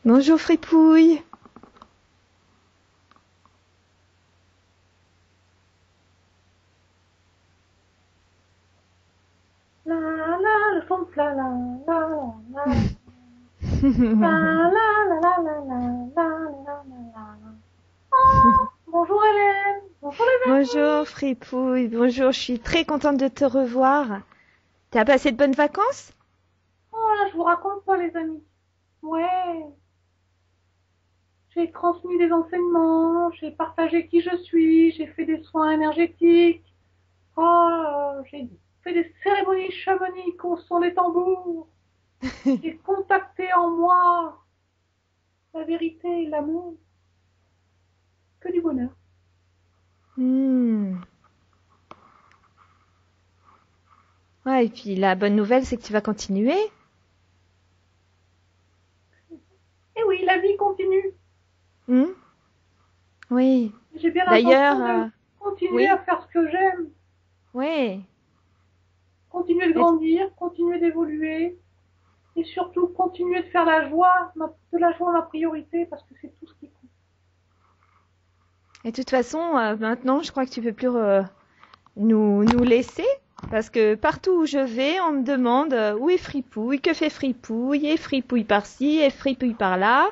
Bonjour Fripouille. La la, le son de la la la la la la la la la la la la la. Oh, bonjour Hélène, bonjour les amis. Bonjour Fripouille, bonjour, je suis très contente de te revoir. T'as passé de bonnes vacances? Oh là, je vous raconte pas les amis. Ouais, j'ai transmis des enseignements, j'ai partagé qui je suis, j'ai fait des soins énergétiques. Oh, j'ai fait des cérémonies chamaniques au son des tambours. J'ai contacté en moi la vérité et l'amour. Que du bonheur. Hmm. Ouais, et puis la bonne nouvelle, c'est que tu vas continuer. Et oui, la vie continue. Hmm. Oui. J'ai bien D'ailleurs, l'intention de continuer à oui, faire ce que j'aime, oui. continuer de Et, grandir, continuer d'évoluer et surtout continuer de faire la joie, de la joie ma priorité parce que c'est tout ce qui compte. et de toute façon, maintenant, je crois que tu peux plus nous laisser. Parce que partout où je vais, on me demande où est Fripouille, que fait Fripouille, et Fripouille par-ci, et Fripouille par-là.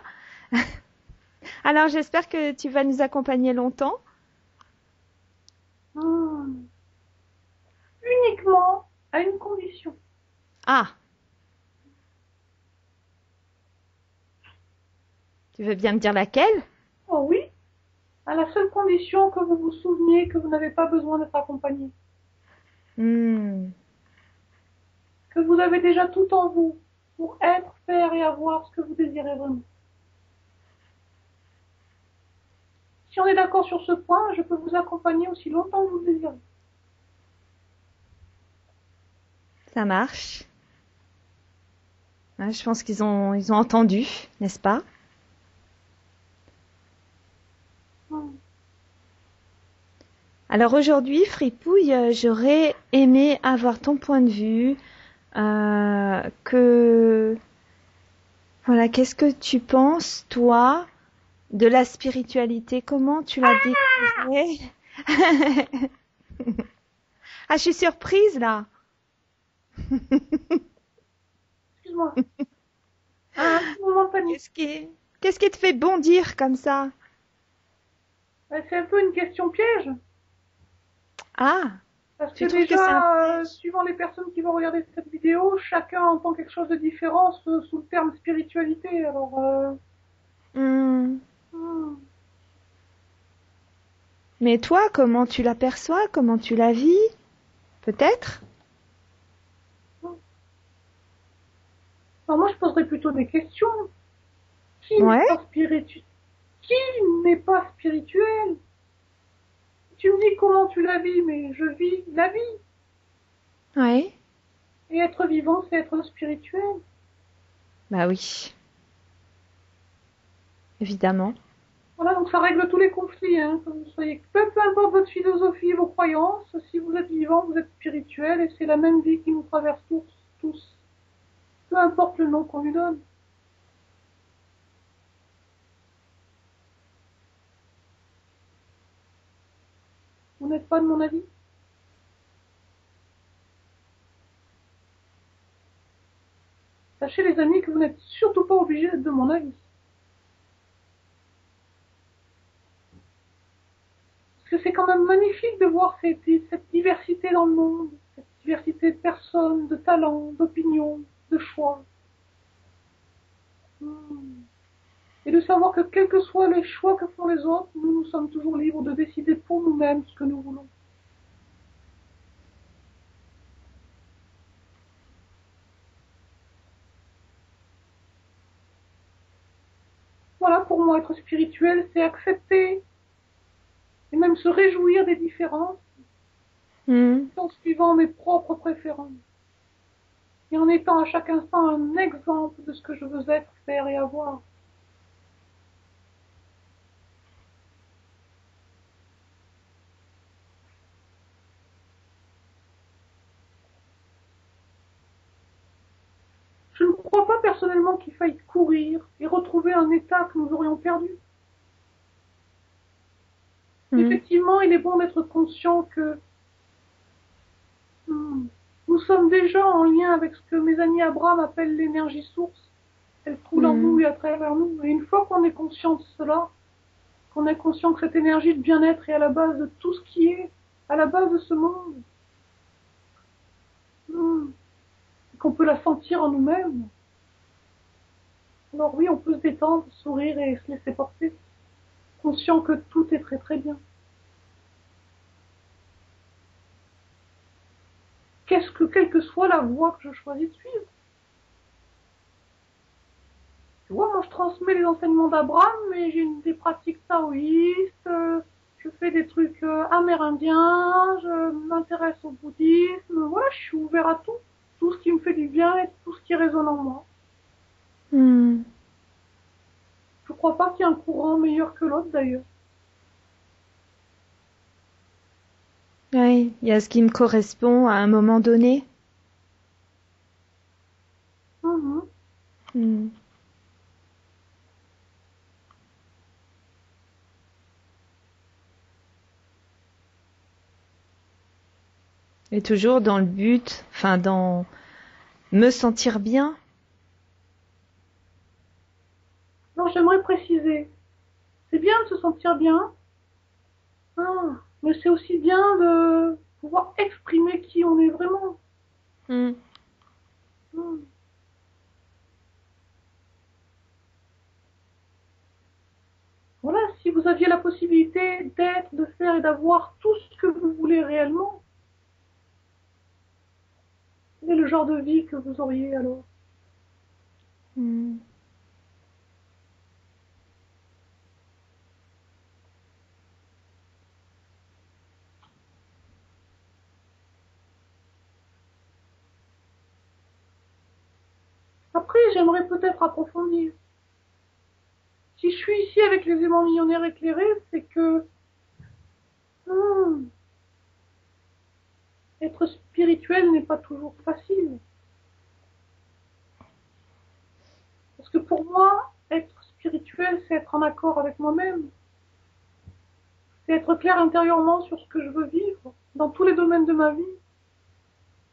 Alors j'espère que tu vas nous accompagner longtemps. Hmm. Uniquement à une condition. Ah, tu veux bien me dire laquelle? Oh oui, à la seule condition que vous vous souveniez que vous n'avez pas besoin d'être accompagné, Hmm, que vous avez déjà tout en vous pour être, faire et avoir ce que vous désirez vraiment. Si on est d'accord sur ce point, je peux vous accompagner aussi longtemps que vous le désirez. ça marche. Ouais, je pense qu'ils ont entendu, n'est-ce pas? Hmm. Alors aujourd'hui, Fripouille, j'aurais aimé avoir ton point de vue. Que voilà, qu'est-ce que tu penses, toi, de la spiritualité? Comment tu la découvrais? Ah, je suis surprise là. Excuse-moi, un petit moment de panique. Qu'est-ce qui, qu'est-ce qui te fait bondir comme ça? C'est un peu une question piège. Ah, Parce que tu trouves que c'est un déjà, piège? suivant les personnes qui vont regarder cette vidéo, chacun entend quelque chose de différent sous le terme spiritualité. Alors, Hmm. hmm. Mais toi, comment tu l'aperçois? Comment tu la vis? Peut-être? Alors moi, je poserais plutôt des questions. Qui n'est Ouais, pas spirituel? Qui n'est pas spirituel? Tu me dis comment tu la vis, mais je vis la vie. ouais. Et être vivant, c'est être spirituel. Bah oui, évidemment. Voilà, donc ça règle tous les conflits, hein. Que vous soyez, peu importe votre philosophie, vos croyances, si vous êtes vivant, vous êtes spirituel, et c'est la même vie qui nous traverse tous. Peu importe le nom qu'on lui donne. Vous n'êtes pas de mon avis? Sachez les amis que vous n'êtes surtout pas obligés d'être de mon avis. Parce que c'est quand même magnifique de voir cette diversité dans le monde, cette diversité de personnes, de talents, d'opinions, de choix. Hmm. Et de savoir que quels que soient les choix que font les autres, nous sommes toujours libres de décider pour nous-mêmes ce que nous voulons. Voilà, pour moi, être spirituel, c'est accepter et même se réjouir des différences Hmm. en suivant mes propres préférences et en étant à chaque instant un exemple de ce que je veux être, faire et avoir. Je ne crois pas personnellement qu'il faille courir et retrouver un état que nous aurions perdu. Effectivement, il est bon d'être conscient que nous sommes déjà en lien avec ce que mes amis Abraham appellent l'énergie source. Elle coule en nous et à travers nous. Et une fois qu'on est conscient de cela, qu'on est conscient que cette énergie de bien-être est à la base de tout ce qui est, à la base de ce monde, qu'on peut la sentir en nous-mêmes, alors oui, on peut se détendre, sourire et se laisser porter, conscient que tout est très très bien. Quelle que soit la voie que je choisis de suivre. Tu vois, moi je transmets les enseignements d'Abraham, mais j'ai des pratiques taoïstes, je fais des trucs amérindiens, je m'intéresse au bouddhisme, voilà, je suis ouvert à tout ce qui me fait du bien et tout ce qui résonne en moi. Je crois pas qu'il y ait un courant meilleur que l'autre d'ailleurs. Oui, il y a ce qui me correspond à un moment donné. Et toujours dans le but, enfin dans me sentir bien. Non, j'aimerais préciser. C'est bien de se sentir bien, mais c'est aussi bien de pouvoir exprimer qui on est vraiment. Voilà, si vous aviez la possibilité d'être, de faire et d'avoir tout ce que vous voulez réellement, quel est le genre de vie que vous auriez alors? Après, j'aimerais peut-être approfondir. Si je suis ici avec les aimants millionnaires éclairés, c'est que être spirituel n'est pas toujours facile. Parce que pour moi, être spirituel, c'est être en accord avec moi-même. C'est être clair intérieurement sur ce que je veux vivre, dans tous les domaines de ma vie.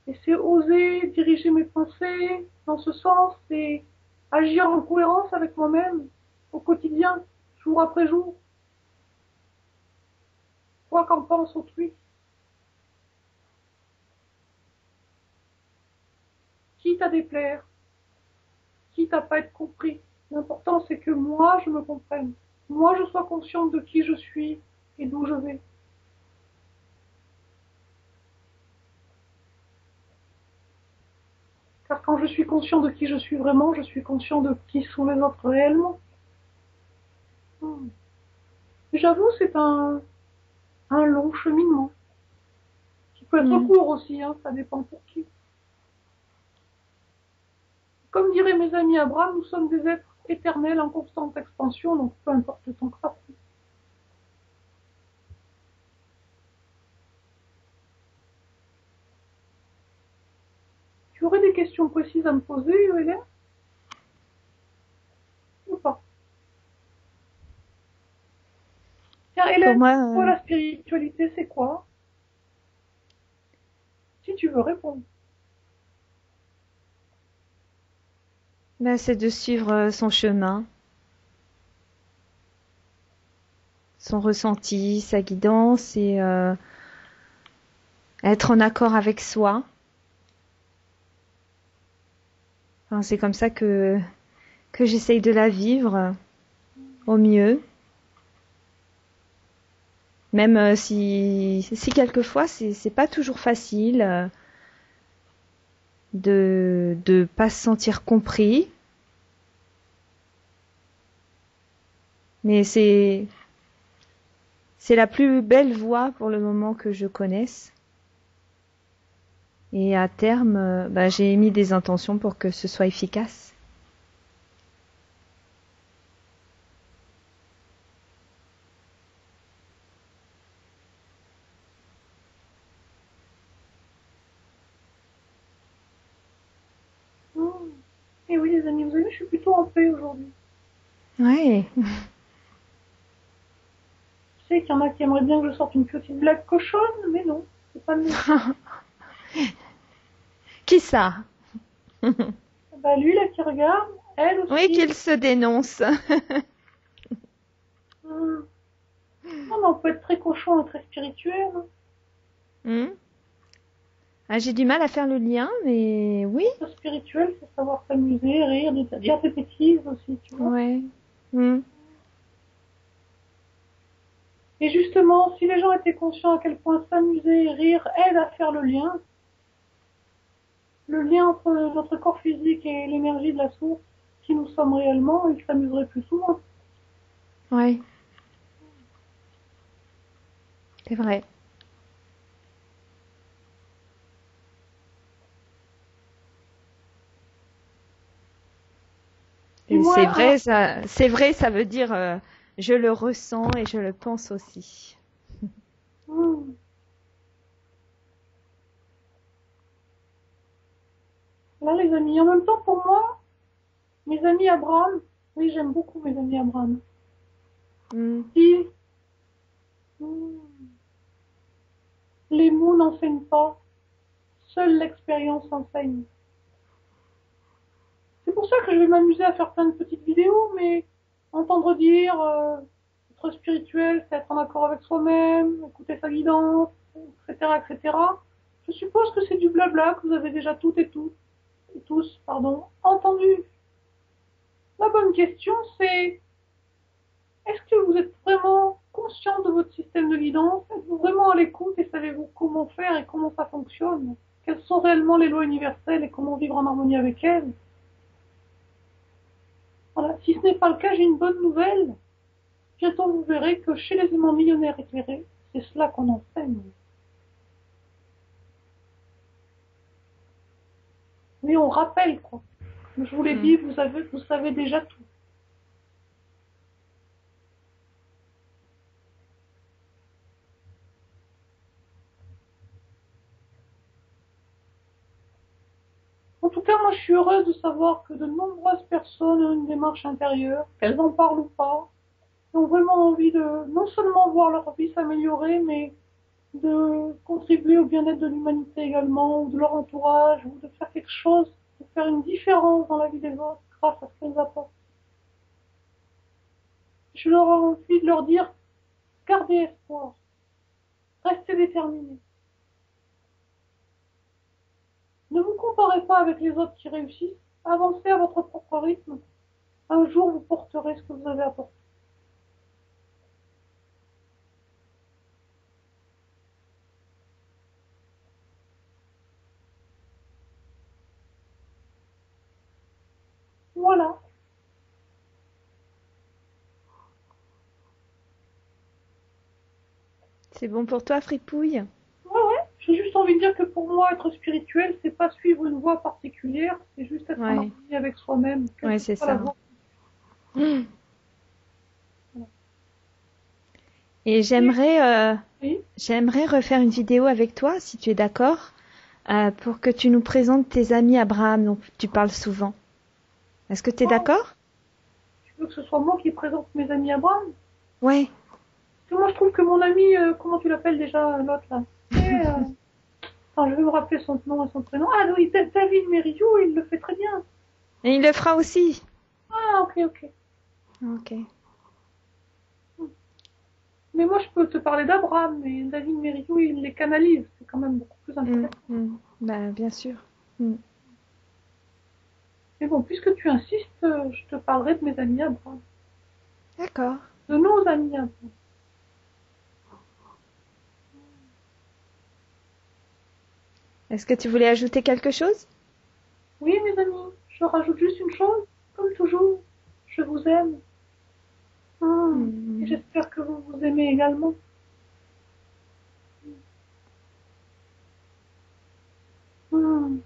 Et c'est oser diriger mes pensées dans ce sens et agir en cohérence avec moi-même au quotidien, jour après jour. Quoi qu'en pense autrui. Quitte à déplaire, quitte à pas être compris. L'important c'est que moi je me comprenne. Moi je sois consciente de qui je suis et d'où je vais. Car quand je suis conscient de qui je suis vraiment, je suis conscient de qui sont les autres réellement. J'avoue, c'est un long cheminement. Qui peut être court aussi, ça dépend pour qui. Comme diraient mes amis Abraham, nous sommes des êtres éternels en constante expansion, donc peu importe le temps que ça prend. Tu aurais des questions précises à me poser, Hélène? Ou pas? Tiens, Hélène, pour moi, la spiritualité, c'est quoi? Si tu veux répondre. Ben, c'est de suivre son chemin, son ressenti, sa guidance et être en accord avec soi. Enfin, c'est comme ça que j'essaye de la vivre au mieux. Même si quelquefois c'est pas toujours facile de pas se sentir compris. Mais c'est la plus belle voie pour le moment que je connaisse. Et à terme, j'ai mis des intentions pour que ce soit efficace. Et oui, les amis, je suis plutôt en paix aujourd'hui. Ouais. Je sais qu'il y en a qui aimeraient bien que je sorte une petite blague cochonne, mais non, c'est pas le mien. Qui ça? Bah lui là qui regarde, elle Oui, aussi. qu'il se dénonce. Non, mais on peut être très cochon et très spirituel. Hmm. Ah, j'ai du mal à faire le lien, mais oui. Être spirituel, c'est savoir s'amuser, rire, dire ses bêtises aussi, tu vois. Ouais. Hmm. Et justement, si les gens étaient conscients à quel point s'amuser et rire aide à faire le lien entre notre corps physique et l'énergie de la source, qui nous sommes réellement, ils s'amuseraient plus souvent. Ouais. C'est vrai. Et Et moi, c'est vrai, ça veut dire je le ressens et je le pense aussi. hmm, là les amis, en même temps pour moi, mes amis Abraham, oui j'aime beaucoup mes amis Abraham, Hmm. disent hmm, les mots n'enseignent pas, seule l'expérience enseigne. C'est pour ça que je vais m'amuser à faire plein de petites vidéos, mais entendre dire être spirituel, c'est être en accord avec soi-même, écouter sa guidance, etc., etc. Je suppose que c'est du blabla que vous avez déjà toutes et tous, pardon, entendu. La bonne question, c'est est-ce que vous êtes vraiment conscient de votre système de guidance? Êtes-vous vraiment à l'écoute et savez-vous comment faire et comment ça fonctionne? Quelles sont réellement les lois universelles et comment vivre en harmonie avec elles? Voilà. Si ce n'est pas le cas, j'ai une bonne nouvelle. Bientôt, vous verrez que chez les humains millionnaires éclairés, c'est cela qu'on enseigne. Oui, on rappelle, quoi. Comme je vous l'ai Hmm. dit, vous savez déjà tout. En tout cas, moi, je suis heureuse de savoir que de nombreuses personnes ont une démarche intérieure, qu'elles en parlent ou pas, et ont vraiment envie de non seulement voir leur vie s'améliorer, mais de contribuer au bien-être de l'humanité également, ou de leur entourage, ou de faire quelque chose, de faire une différence dans la vie des autres grâce à ce qu'elles apportent. Je leur ai envie de leur dire, gardez espoir, restez déterminés. Ne vous comparez pas avec les autres qui réussissent, avancez à votre propre rythme. Un jour, vous porterez ce que vous avez apporté. Voilà. C'est bon pour toi, Fripouille? Ouais, ouais. J'ai juste envie de dire que pour moi, être spirituel, c'est pas suivre une voie particulière, c'est juste être en Ouais. harmonie avec soi-même, quelle Ouais, que c'est soit la ça. voie. Hmm. Voilà. Et Et, oui, j'aimerais refaire une vidéo avec toi, si tu es d'accord, pour que tu nous présentes tes amis Abraham dont tu parles souvent. Est-ce que tu es oh, d'accord? tu veux que ce soit moi qui présente mes amis Abraham? Ouais. Parce que moi, je trouve que mon ami, comment tu l'appelles déjà, l'autre là? Enfin, je vais me rappeler son nom et son prénom. Ah oui, David Mériou, il le fait très bien. Et il le fera aussi. Ah, ok, ok. Ok. Mais moi, je peux te parler d'Abraham, mais David Mériou, il les canalise. C'est quand même beaucoup plus Hmm, intéressant. hmm. Bah, bien sûr. Hmm. Mais bon, puisque tu insistes, je te parlerai de mes amis Abraham. D'accord. De nos amis Abraham. Est-ce que tu voulais ajouter quelque chose? Oui, mes amis, je rajoute juste une chose. Comme toujours, je vous aime. Et Hmm. j'espère que vous vous aimez également. Hmm.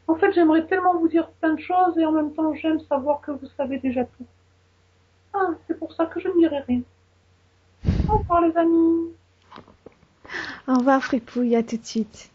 En fait, j'aimerais tellement vous dire plein de choses et en même temps, j'aime savoir que vous savez déjà tout. Ah, c'est pour ça que je ne dirai rien. Au revoir, les amis. Au revoir, Fripouille. À tout de suite.